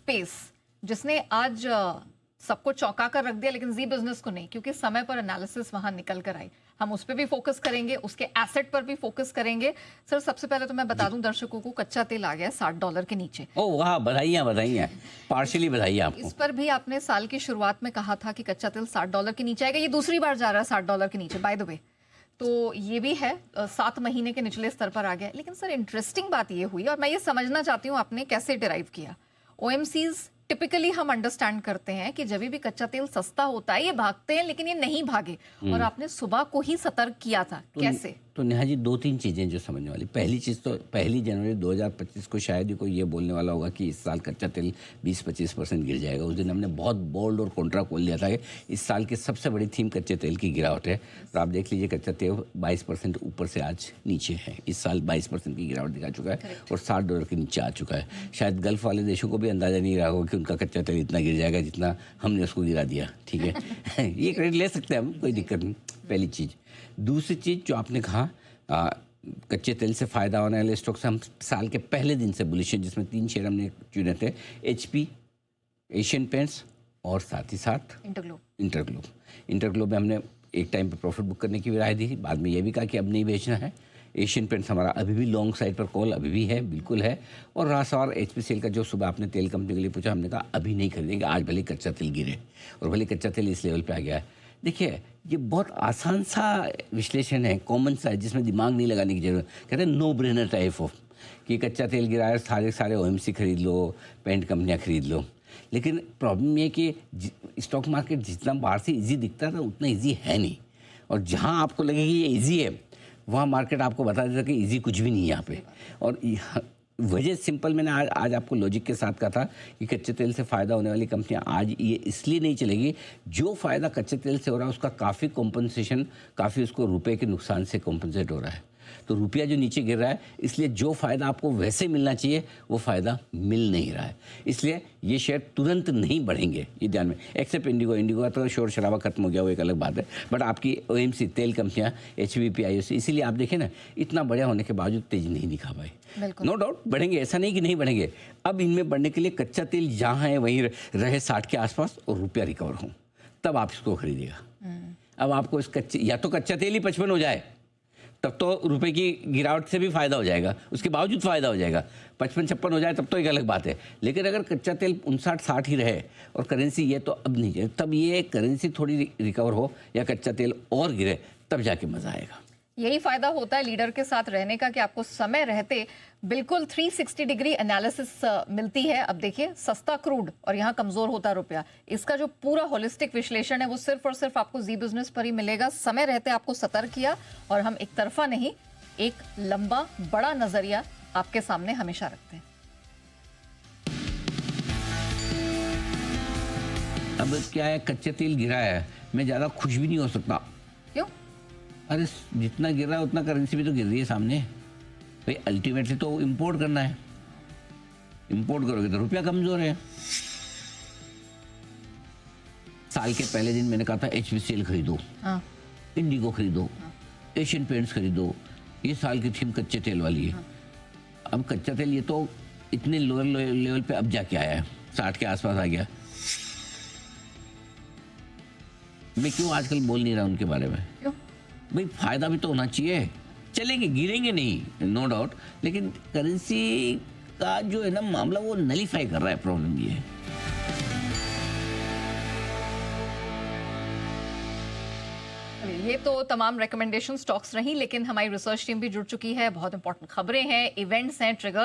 Space जिसने आज सबको चौंका कर रख दिया, लेकिन जी बिजनेस को नहीं, क्योंकि समय पर एनालिसिस वहां निकल कर आई। हम उस पर भी फोकस करेंगे, उसके एसेट पर भी फोकस करेंगे। सर, सबसे पहले तो मैं बता दूं दर्शकों को, कच्चा तेल आ गया है $60 के नीचे। ओह वाह, बधाइयाँ बधाइयाँ, पार्शली बधाइयाँ आपको। इस पर भी आपने साल की शुरुआत में कहा था कि कच्चा तेल $60 के नीचे आएगा। ये दूसरी बार जा रहा है $60 के नीचे, बाय द वे। तो ये भी है, 7 महीने के निचले स्तर पर आ गया। लेकिन सर, इंटरेस्टिंग बात ये हुई, और मैं ये समझना चाहती हूँ आपने कैसे डिराइव किया। ओएमसीज टिपिकली हम अंडरस्टैंड करते हैं कि जब भी कच्चा तेल सस्ता होता है ये भागते हैं, लेकिन ये नहीं भागे, और आपने सुबह को ही सतर्क किया था। कैसे? तो नेहा जी, 2-3 चीज़ें जो समझने वाली। पहली चीज़ तो 1 जनवरी 2025 को शायद ही कोई ये बोलने वाला होगा कि इस साल कच्चा तेल 20-25% गिर जाएगा। उस दिन हमने बहुत बोल्ड और कॉन्ट्रा खोल दिया था कि इस साल की सबसे बड़ी थीम कच्चे तेल की गिरावट है। तो आप देख लीजिए, कच्चा तेल 22% ऊपर से आज नीचे है। इस साल 22% की गिरावट दिखा चुका है और $60 के नीचे आ चुका है। शायद गल्फ वाले देशों को भी अंदाजा नहीं रहा होगा कि उनका कच्चा तेल इतना गिर जाएगा जितना हमने उसको गिरा दिया। ठीक है ये क्रेडिट ले सकते हैं हम, कोई दिक्कत नहीं। पहली चीज़। दूसरी चीज़ जो आपने कहा, कच्चे तेल से फ़ायदा होने वाले स्टॉक से हम साल के पहले दिन से बुलिश हैं, जिसमें 3 शेयर हमने चुने थे, HP, एशियन पेंट्स और साथ ही साथ इंटरग्लोब में हमने एक टाइम पे प्रॉफिट बुक करने की भी राय दी। बाद में ये भी कहा कि अब नहीं बेचना है। एशियन पेंट्स हमारा अभी भी लॉन्ग साइड पर कॉल अभी भी है, बिल्कुल है। और रहा सवाल HPCL का, जो सुबह आपने तेल कंपनी के लिए पूछा, हमने कहा अभी नहीं खरीदेंगे, आज भले कच्चा तेल गिरे, और भले कच्चा तेल इस लेवल पे आ गया है। देखिए, ये बहुत आसान सा विश्लेषण है, कॉमन सा है, जिसमें दिमाग नहीं लगाने की जरूरत। कहते हैं नो ब्रेनर टाइप ऑफ, कि कच्चा तेल गिरा है, सारे OMC खरीद लो, पेंट कंपनियां खरीद लो। लेकिन प्रॉब्लम ये कि स्टॉक मार्केट जितना बाहर से इजी दिखता था उतना इजी है नहीं, और जहां आपको लगे कि ये इजी है, वहाँ मार्केट आपको बता देता कि इजी कुछ भी नहीं है यहाँ पे। और वजह सिंपल, मैंने आज आपको लॉजिक के साथ कहा था कि कच्चे तेल से फ़ायदा होने वाली कंपनियां आज ये इसलिए नहीं चलेगी, जो फ़ायदा कच्चे तेल से हो रहा है उसका काफ़ी कॉम्पनसेशन, काफ़ी उसको रुपए के नुकसान से कॉम्पनसेट हो रहा है। तो रुपया जो नीचे गिर रहा है, इसलिए जो फ़ायदा आपको वैसे मिलना चाहिए वो फ़ायदा मिल नहीं रहा है। इसलिए ये शेयर तुरंत नहीं बढ़ेंगे, ये ध्यान में। एक्सेप्ट इंडिगो का तो शोर शराबा खत्म हो गया, वो एक अलग बात है। बट आपकी OMC तेल कंपनियां, HVP, IOC, इसीलिए आप देखें ना, इतना बढ़िया होने के बावजूद तेजी नहीं दिखा पाई। नो डाउट बढ़ेंगे, ऐसा नहीं कि नहीं बढ़ेंगे। अब इनमें बढ़ने के लिए कच्चा तेल जहाँ है वहीं रहे 60 के आसपास, और रुपया रिकवर हो, तब आप इसको खरीदिएगा। अब आपको इस कच्चे, या तो कच्चा तेल ही 55 हो जाए, तब तो रुपए की गिरावट से भी फायदा हो जाएगा, उसके बावजूद फायदा हो जाएगा। 55-56 हो जाए तब तो एक अलग बात है। लेकिन अगर कच्चा तेल 59-60 ही रहे और करेंसी ये तो अब नहीं जाए, तब ये करेंसी थोड़ी रिकवर हो या कच्चा तेल और गिरे, तब जाके मजा आएगा। यही फायदा होता है लीडर के साथ रहने का, कि आपको समय रहते बिल्कुल 360 डिग्री एनालिसिस मिलती है। अब देखिए, सस्ता क्रूड और यहाँ कमजोर होता रुपया, इसका जो पूरा होलिस्टिक विश्लेषण है वो सिर्फ और सिर्फ आपको जी बिजनेस पर ही मिलेगा। समय रहते आपको सतर्क किया, और हम एक तरफा नहीं, एक लंबा बड़ा नजरिया आपके सामने हमेशा रखते हैं। अब क्या है, कच्चे तेल गिरा है, मैं ज्यादा खुश भी नहीं हो सकता। क्यों? अरे जितना गिर रहा है उतना करेंसी भी तो गिर रही है सामने भाई। अल्टीमेटली तो इंपोर्ट करना है, इंपोर्ट करोगे तो रुपया कमजोर है। साल के पहले दिन मैंने कहा था HPCL खरीदो, इंडिगो खरीदो, एशियन पेंट्स खरीदो, ये साल की थीम कच्चे तेल वाली है। अब कच्चा तेल ये तो इतने लोअर लेवल पे अब जाके आया है, 60 के आसपास आ गया। मैं क्यों आजकल बोल नहीं रहा उनके बारे में? क्यों? भाई फायदा भी तो होना चाहिए। चलेंगे, गिरेंगे नहीं, नो डाउट, लेकिन करेंसी का जो है ना मामला, वो नलीफाई कर रहा है। प्रॉब्लम ये है। ये तो तमाम रिकमेंडेशन स्टॉक्स रही, लेकिन हमारी रिसर्च टीम भी जुड़ चुकी है। बहुत इंपॉर्टेंट खबरें हैं, इवेंट्स हैं, ट्रिगर